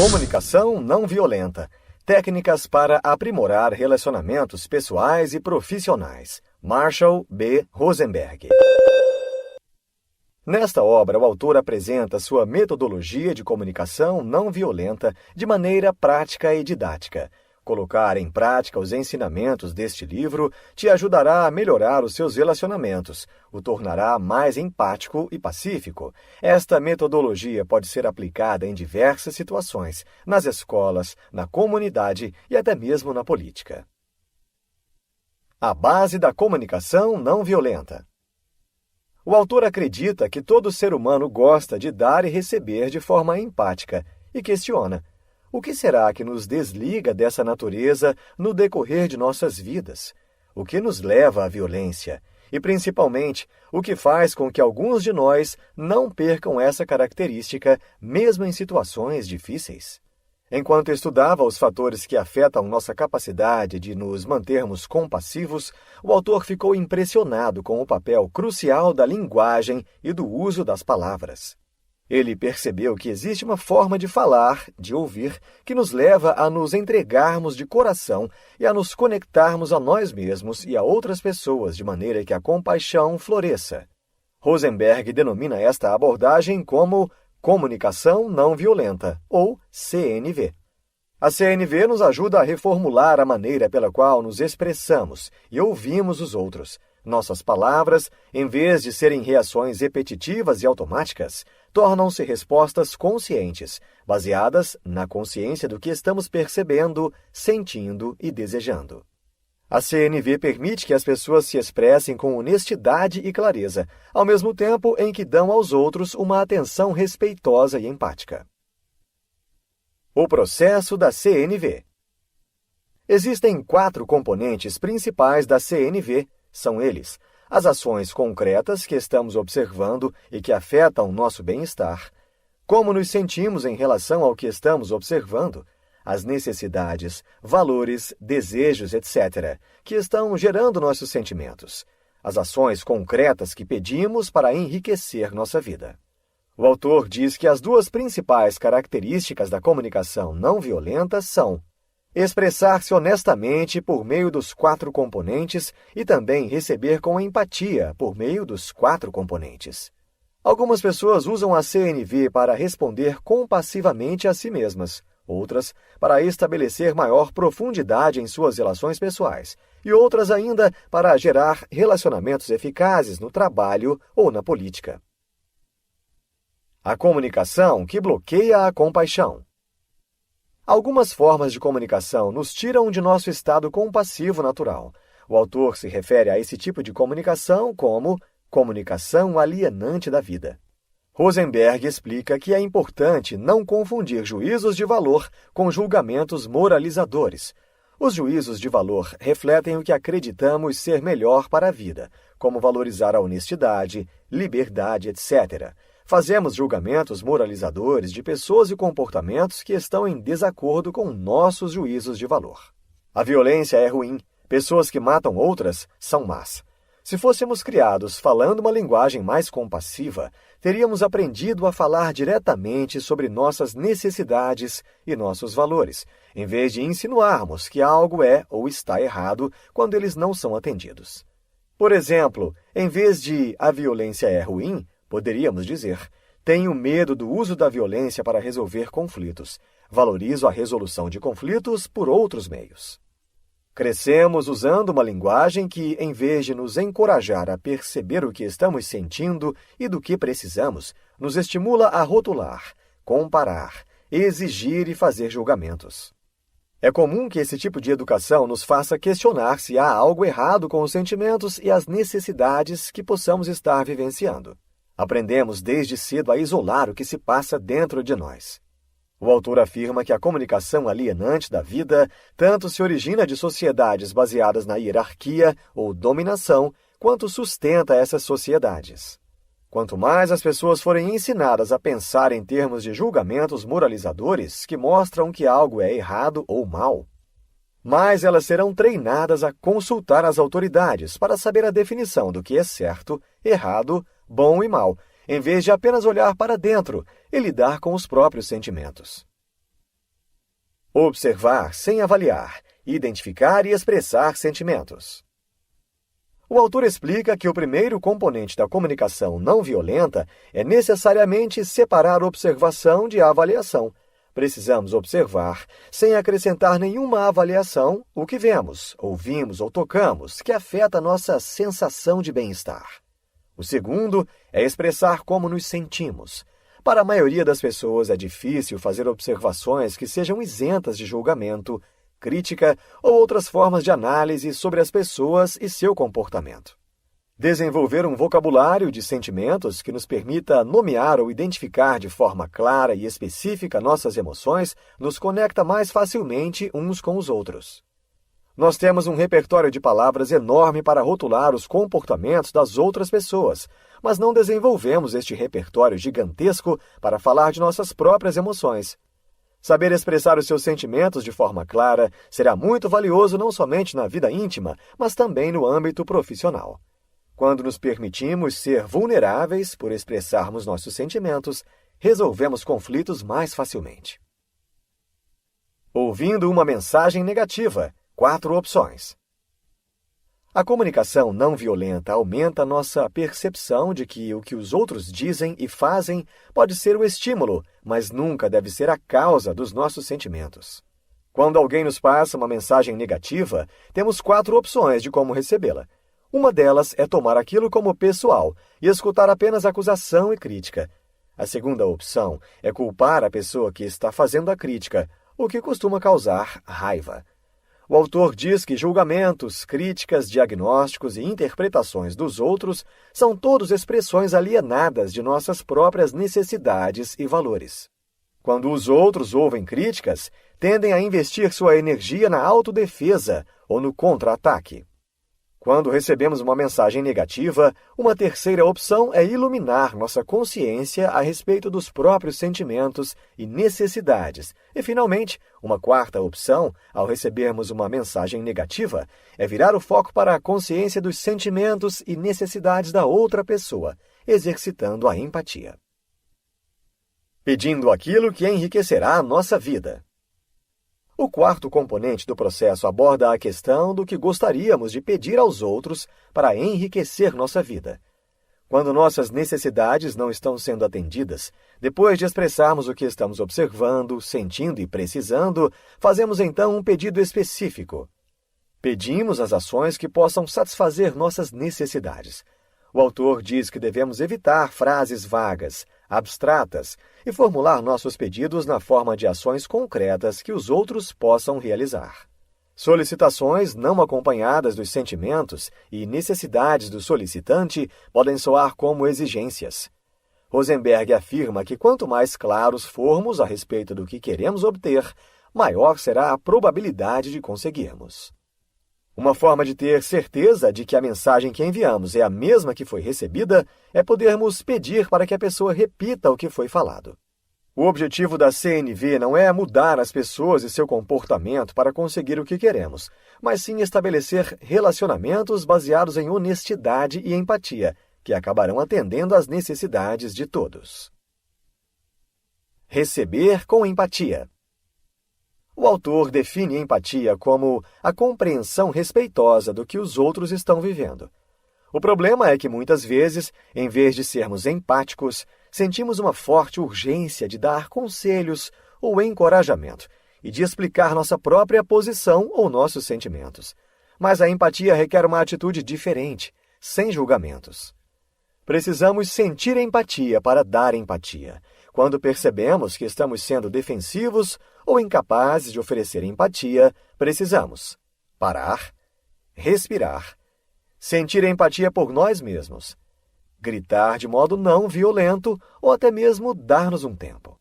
Comunicação não violenta. Técnicas para aprimorar relacionamentos pessoais e profissionais. Marshall B. Rosenberg. Nesta obra, o autor apresenta sua metodologia de comunicação não violenta de maneira prática e didática. Colocar em prática os ensinamentos deste livro te ajudará a melhorar os seus relacionamentos, o tornará mais empático e pacífico. Esta metodologia pode ser aplicada em diversas situações, nas escolas, na comunidade e até mesmo na política. A base da comunicação não violenta. O autor acredita que todo ser humano gosta de dar e receber de forma empática e questiona: o que será que nos desliga dessa natureza no decorrer de nossas vidas? O que nos leva à violência? E, principalmente, o que faz com que alguns de nós não percam essa característica, mesmo em situações difíceis? Enquanto estudava os fatores que afetam nossa capacidade de nos mantermos compassivos, o autor ficou impressionado com o papel crucial da linguagem e do uso das palavras. Ele percebeu que existe uma forma de falar, de ouvir, que nos leva a nos entregarmos de coração e a nos conectarmos a nós mesmos e a outras pessoas de maneira que a compaixão floresça. Rosenberg denomina esta abordagem como comunicação não violenta, ou CNV. A CNV nos ajuda a reformular a maneira pela qual nos expressamos e ouvimos os outros. Nossas palavras, em vez de serem reações repetitivas e automáticas, tornam-se respostas conscientes, baseadas na consciência do que estamos percebendo, sentindo e desejando. A CNV permite que as pessoas se expressem com honestidade e clareza, ao mesmo tempo em que dão aos outros uma atenção respeitosa e empática. O processo da CNV. Existem 4 componentes principais da CNV. São eles: as ações concretas que estamos observando e que afetam nosso bem-estar, como nos sentimos em relação ao que estamos observando, as necessidades, valores, desejos, etc., que estão gerando nossos sentimentos, as ações concretas que pedimos para enriquecer nossa vida. O autor diz que as 2 principais características da comunicação não violenta são expressar-se honestamente por meio dos 4 componentes e também receber com empatia por meio dos 4 componentes. Algumas pessoas usam a CNV para responder compassivamente a si mesmas, outras para estabelecer maior profundidade em suas relações pessoais, e outras ainda para gerar relacionamentos eficazes no trabalho ou na política. A comunicação que bloqueia a compaixão. Algumas formas de comunicação nos tiram de nosso estado compassivo natural. O autor se refere a esse tipo de comunicação como comunicação alienante da vida. Rosenberg explica que é importante não confundir juízos de valor com julgamentos moralizadores. Os juízos de valor refletem o que acreditamos ser melhor para a vida, como valorizar a honestidade, liberdade, etc. Fazemos julgamentos moralizadores de pessoas e comportamentos que estão em desacordo com nossos juízos de valor. A violência é ruim. Pessoas que matam outras são más. Se fôssemos criados falando uma linguagem mais compassiva, teríamos aprendido a falar diretamente sobre nossas necessidades e nossos valores, em vez de insinuarmos que algo é ou está errado quando eles não são atendidos. Por exemplo, em vez de "a violência é ruim", poderíamos dizer: "tenho medo do uso da violência para resolver conflitos. Valorizo a resolução de conflitos por outros meios." Crescemos usando uma linguagem que, em vez de nos encorajar a perceber o que estamos sentindo e do que precisamos, nos estimula a rotular, comparar, exigir e fazer julgamentos. É comum que esse tipo de educação nos faça questionar se há algo errado com os sentimentos e as necessidades que possamos estar vivenciando. Aprendemos desde cedo a isolar o que se passa dentro de nós. O autor afirma que a comunicação alienante da vida tanto se origina de sociedades baseadas na hierarquia ou dominação, quanto sustenta essas sociedades. Quanto mais as pessoas forem ensinadas a pensar em termos de julgamentos moralizadores que mostram que algo é errado ou mal, mais elas serão treinadas a consultar as autoridades para saber a definição do que é certo, errado, bom e mal, em vez de apenas olhar para dentro e lidar com os próprios sentimentos. Observar sem avaliar, identificar e expressar sentimentos. O autor explica que o primeiro componente da comunicação não violenta é necessariamente separar observação de avaliação. Precisamos observar, sem acrescentar nenhuma avaliação, o que vemos, ouvimos ou tocamos, que afeta nossa sensação de bem-estar. O segundo é expressar como nos sentimos. Para a maioria das pessoas é difícil fazer observações que sejam isentas de julgamento, crítica ou outras formas de análise sobre as pessoas e seu comportamento. Desenvolver um vocabulário de sentimentos que nos permita nomear ou identificar de forma clara e específica nossas emoções nos conecta mais facilmente uns com os outros. Nós temos um repertório de palavras enorme para rotular os comportamentos das outras pessoas, mas não desenvolvemos este repertório gigantesco para falar de nossas próprias emoções. Saber expressar os seus sentimentos de forma clara será muito valioso não somente na vida íntima, mas também no âmbito profissional. Quando nos permitimos ser vulneráveis por expressarmos nossos sentimentos, resolvemos conflitos mais facilmente. Ouvindo uma mensagem negativa, 4 opções. A comunicação não violenta aumenta nossa percepção de que o que os outros dizem e fazem pode ser o estímulo, mas nunca deve ser a causa dos nossos sentimentos. Quando alguém nos passa uma mensagem negativa, temos 4 opções de como recebê-la. Uma delas é tomar aquilo como pessoal e escutar apenas acusação e crítica. A segunda opção é culpar a pessoa que está fazendo a crítica, o que costuma causar raiva. O autor diz que julgamentos, críticas, diagnósticos e interpretações dos outros são todos expressões alienadas de nossas próprias necessidades e valores. Quando os outros ouvem críticas, tendem a investir sua energia na autodefesa ou no contra-ataque. Quando recebemos uma mensagem negativa, uma terceira opção é iluminar nossa consciência a respeito dos próprios sentimentos e necessidades. E, finalmente, uma quarta opção, ao recebermos uma mensagem negativa, é virar o foco para a consciência dos sentimentos e necessidades da outra pessoa, exercitando a empatia. Pedindo aquilo que enriquecerá a nossa vida. O quarto componente do processo aborda a questão do que gostaríamos de pedir aos outros para enriquecer nossa vida. Quando nossas necessidades não estão sendo atendidas, depois de expressarmos o que estamos observando, sentindo e precisando, fazemos então um pedido específico. Pedimos as ações que possam satisfazer nossas necessidades. O autor diz que devemos evitar frases vagas, abstratas, e formular nossos pedidos na forma de ações concretas que os outros possam realizar. Solicitações não acompanhadas dos sentimentos e necessidades do solicitante podem soar como exigências. Rosenberg afirma que quanto mais claros formos a respeito do que queremos obter, maior será a probabilidade de conseguirmos. Uma forma de ter certeza de que a mensagem que enviamos é a mesma que foi recebida é podermos pedir para que a pessoa repita o que foi falado. O objetivo da CNV não é mudar as pessoas e seu comportamento para conseguir o que queremos, mas sim estabelecer relacionamentos baseados em honestidade e empatia, que acabarão atendendo às necessidades de todos. Receber com empatia. O autor define empatia como a compreensão respeitosa do que os outros estão vivendo. O problema é que, muitas vezes, em vez de sermos empáticos, sentimos uma forte urgência de dar conselhos ou encorajamento e de explicar nossa própria posição ou nossos sentimentos. Mas a empatia requer uma atitude diferente, sem julgamentos. Precisamos sentir empatia para dar empatia. Quando percebemos que estamos sendo defensivos ou incapazes de oferecer empatia, precisamos parar, respirar, sentir empatia por nós mesmos, gritar de modo não violento ou até mesmo dar-nos um tempo.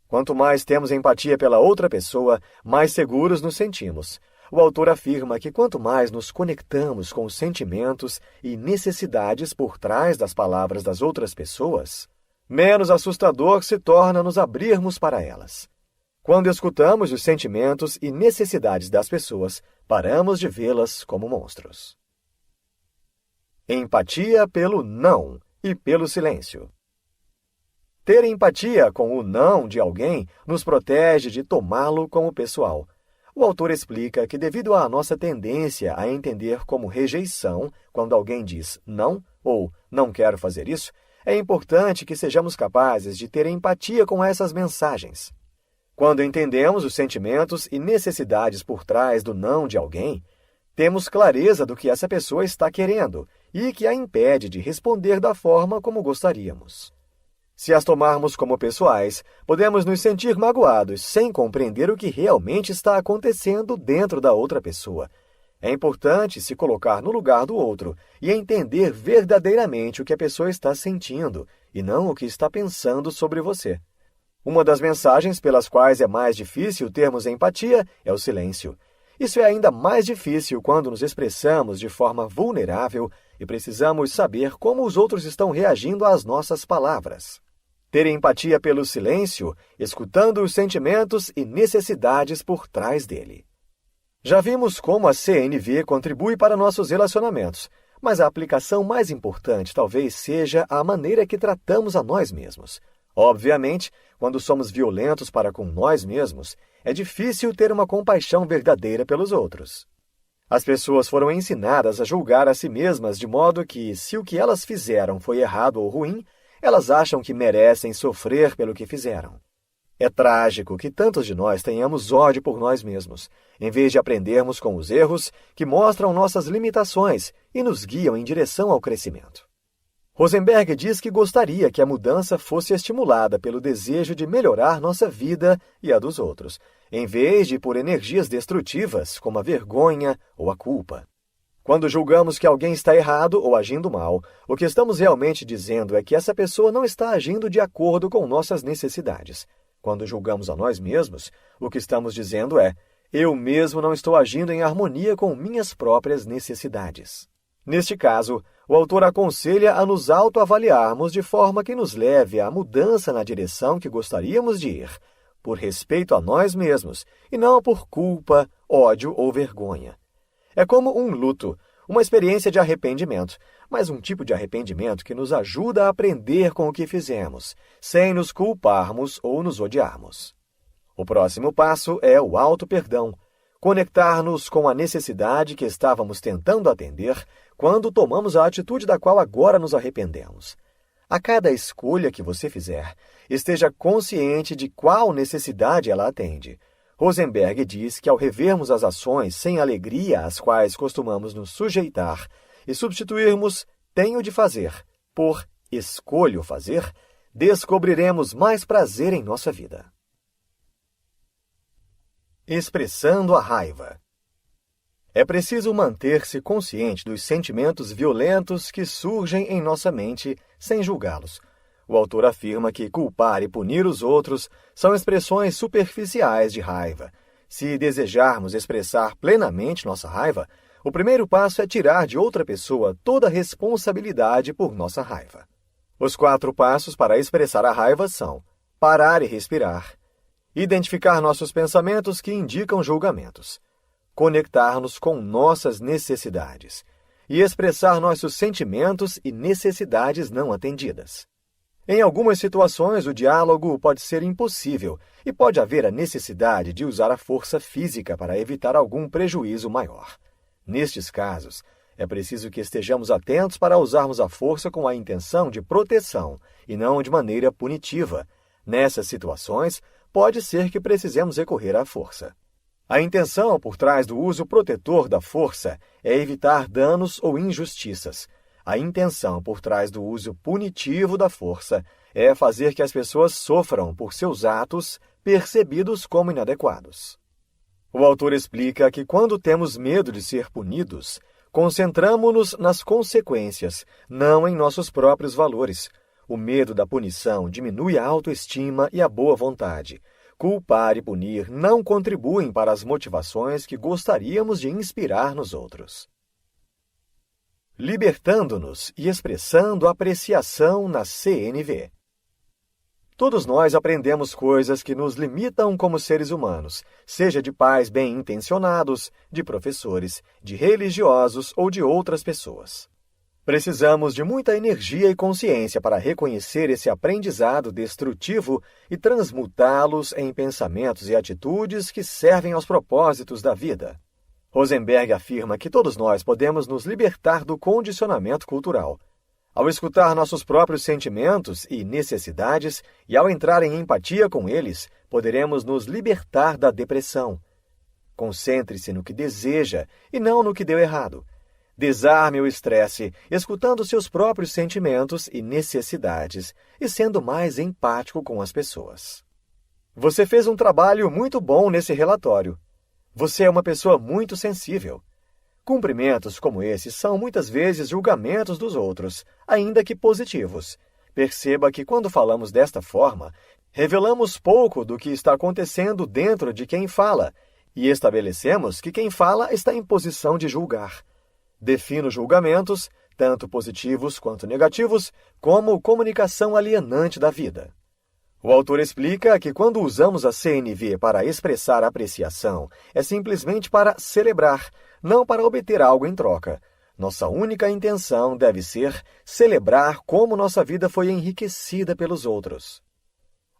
Quanto mais temos empatia pela outra pessoa, mais seguros nos sentimos. O autor afirma que quanto mais nos conectamos com os sentimentos e necessidades por trás das palavras das outras pessoas, menos assustador se torna nos abrirmos para elas. Quando escutamos os sentimentos e necessidades das pessoas, paramos de vê-las como monstros. Empatia pelo não e pelo silêncio. Ter empatia com o não de alguém nos protege de tomá-lo como pessoal. O autor explica que, devido à nossa tendência a entender como rejeição quando alguém diz não ou não quero fazer isso, é importante que sejamos capazes de ter empatia com essas mensagens. Quando entendemos os sentimentos e necessidades por trás do não de alguém, temos clareza do que essa pessoa está querendo e que a impede de responder da forma como gostaríamos. Se as tomarmos como pessoais, podemos nos sentir magoados sem compreender o que realmente está acontecendo dentro da outra pessoa. É importante se colocar no lugar do outro e entender verdadeiramente o que a pessoa está sentindo e não o que está pensando sobre você. Uma das mensagens pelas quais é mais difícil termos empatia é o silêncio. Isso é ainda mais difícil quando nos expressamos de forma vulnerável e precisamos saber como os outros estão reagindo às nossas palavras. Ter empatia pelo silêncio, escutando os sentimentos e necessidades por trás dele. Já vimos como a CNV contribui para nossos relacionamentos, mas a aplicação mais importante talvez seja a maneira que tratamos a nós mesmos. Obviamente, quando somos violentos para com nós mesmos, é difícil ter uma compaixão verdadeira pelos outros. As pessoas foram ensinadas a julgar a si mesmas de modo que, se o que elas fizeram foi errado ou ruim, elas acham que merecem sofrer pelo que fizeram. É trágico que tantos de nós tenhamos ódio por nós mesmos, em vez de aprendermos com os erros que mostram nossas limitações e nos guiam em direção ao crescimento. Rosenberg diz que gostaria que a mudança fosse estimulada pelo desejo de melhorar nossa vida e a dos outros, em vez de por energias destrutivas como a vergonha ou a culpa. Quando julgamos que alguém está errado ou agindo mal, o que estamos realmente dizendo é que essa pessoa não está agindo de acordo com nossas necessidades. Quando julgamos a nós mesmos, o que estamos dizendo é: eu mesmo não estou agindo em harmonia com minhas próprias necessidades. Neste caso, o autor aconselha a nos autoavaliarmos de forma que nos leve à mudança na direção que gostaríamos de ir, por respeito a nós mesmos, e não por culpa, ódio ou vergonha. É como um luto, uma experiência de arrependimento, mas um tipo de arrependimento que nos ajuda a aprender com o que fizemos, sem nos culparmos ou nos odiarmos. O próximo passo é o auto-perdão, conectar-nos com a necessidade que estávamos tentando atender quando tomamos a atitude da qual agora nos arrependemos. A cada escolha que você fizer, esteja consciente de qual necessidade ela atende. Rosenberg diz que ao revermos as ações sem alegria às quais costumamos nos sujeitar e substituirmos tenho de fazer por escolho fazer, descobriremos mais prazer em nossa vida. Expressando a raiva. É preciso manter-se consciente dos sentimentos violentos que surgem em nossa mente sem julgá-los. O autor afirma que culpar e punir os outros são expressões superficiais de raiva. Se desejarmos expressar plenamente nossa raiva, o primeiro passo é tirar de outra pessoa toda a responsabilidade por nossa raiva. Os 4 passos para expressar a raiva são: parar e respirar, identificar nossos pensamentos que indicam julgamentos, conectar-nos com nossas necessidades e expressar nossos sentimentos e necessidades não atendidas. Em algumas situações, o diálogo pode ser impossível e pode haver a necessidade de usar a força física para evitar algum prejuízo maior. Nestes casos, é preciso que estejamos atentos para usarmos a força com a intenção de proteção e não de maneira punitiva. Nessas situações, pode ser que precisemos recorrer à força. A intenção por trás do uso protetor da força é evitar danos ou injustiças. A intenção por trás do uso punitivo da força é fazer que as pessoas sofram por seus atos percebidos como inadequados. O autor explica que quando temos medo de ser punidos, concentramo-nos nas consequências, não em nossos próprios valores. O medo da punição diminui a autoestima e a boa vontade. Culpar e punir não contribuem para as motivações que gostaríamos de inspirar nos outros. Libertando-nos e expressando apreciação na CNV. Todos nós aprendemos coisas que nos limitam como seres humanos, seja de pais bem-intencionados, de professores, de religiosos ou de outras pessoas. Precisamos de muita energia e consciência para reconhecer esse aprendizado destrutivo e transmutá-los em pensamentos e atitudes que servem aos propósitos da vida. Rosenberg afirma que todos nós podemos nos libertar do condicionamento cultural. Ao escutar nossos próprios sentimentos e necessidades e ao entrar em empatia com eles, poderemos nos libertar da depressão. Concentre-se no que deseja e não no que deu errado. Desarme o estresse, escutando seus próprios sentimentos e necessidades e sendo mais empático com as pessoas. Você fez um trabalho muito bom nesse relatório. Você é uma pessoa muito sensível. Cumprimentos como esse são muitas vezes julgamentos dos outros, ainda que positivos. Perceba que quando falamos desta forma, revelamos pouco do que está acontecendo dentro de quem fala e estabelecemos que quem fala está em posição de julgar. Defino julgamentos, tanto positivos quanto negativos, como comunicação alienante da vida. O autor explica que quando usamos a CNV para expressar apreciação, é simplesmente para celebrar, não para obter algo em troca. Nossa única intenção deve ser celebrar como nossa vida foi enriquecida pelos outros.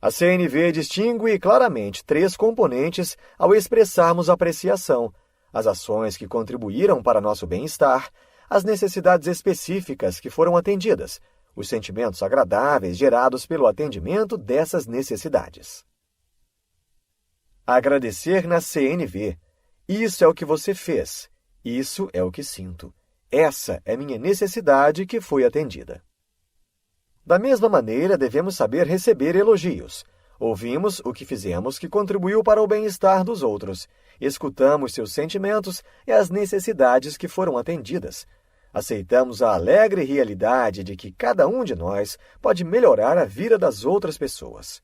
A CNV distingue claramente 3 componentes ao expressarmos apreciação: as ações que contribuíram para nosso bem-estar, as necessidades específicas que foram atendidas, os sentimentos agradáveis gerados pelo atendimento dessas necessidades. Agradecer na CNV. Isso é o que você fez. Isso é o que sinto. Essa é minha necessidade que foi atendida. Da mesma maneira, devemos saber receber elogios. Ouvimos o que fizemos que contribuiu para o bem-estar dos outros. Escutamos seus sentimentos e as necessidades que foram atendidas. Aceitamos a alegre realidade de que cada um de nós pode melhorar a vida das outras pessoas.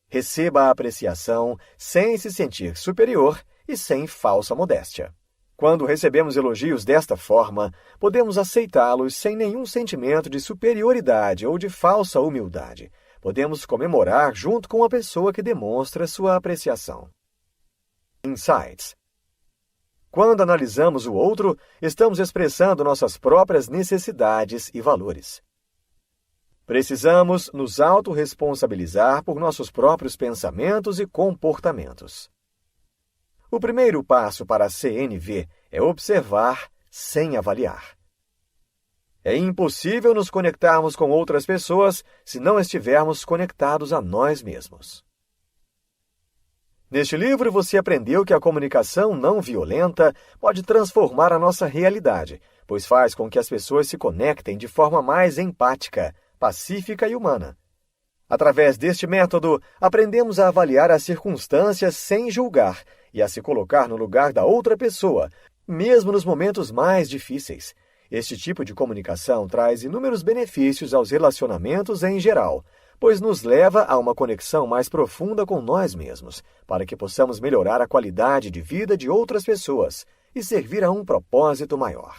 Receba a apreciação sem se sentir superior e sem falsa modéstia. Quando recebemos elogios desta forma, podemos aceitá-los sem nenhum sentimento de superioridade ou de falsa humildade. Podemos comemorar junto com a pessoa que demonstra sua apreciação. Insights. Quando analisamos o outro, estamos expressando nossas próprias necessidades e valores. Precisamos nos autorresponsabilizar por nossos próprios pensamentos e comportamentos. O primeiro passo para a CNV é observar sem avaliar. É impossível nos conectarmos com outras pessoas se não estivermos conectados a nós mesmos. Neste livro, você aprendeu que a comunicação não violenta pode transformar a nossa realidade, pois faz com que as pessoas se conectem de forma mais empática, pacífica e humana. Através deste método, aprendemos a avaliar as circunstâncias sem julgar e a se colocar no lugar da outra pessoa, mesmo nos momentos mais difíceis. Este tipo de comunicação traz inúmeros benefícios aos relacionamentos em geral, pois nos leva a uma conexão mais profunda com nós mesmos, para que possamos melhorar a qualidade de vida de outras pessoas e servir a um propósito maior.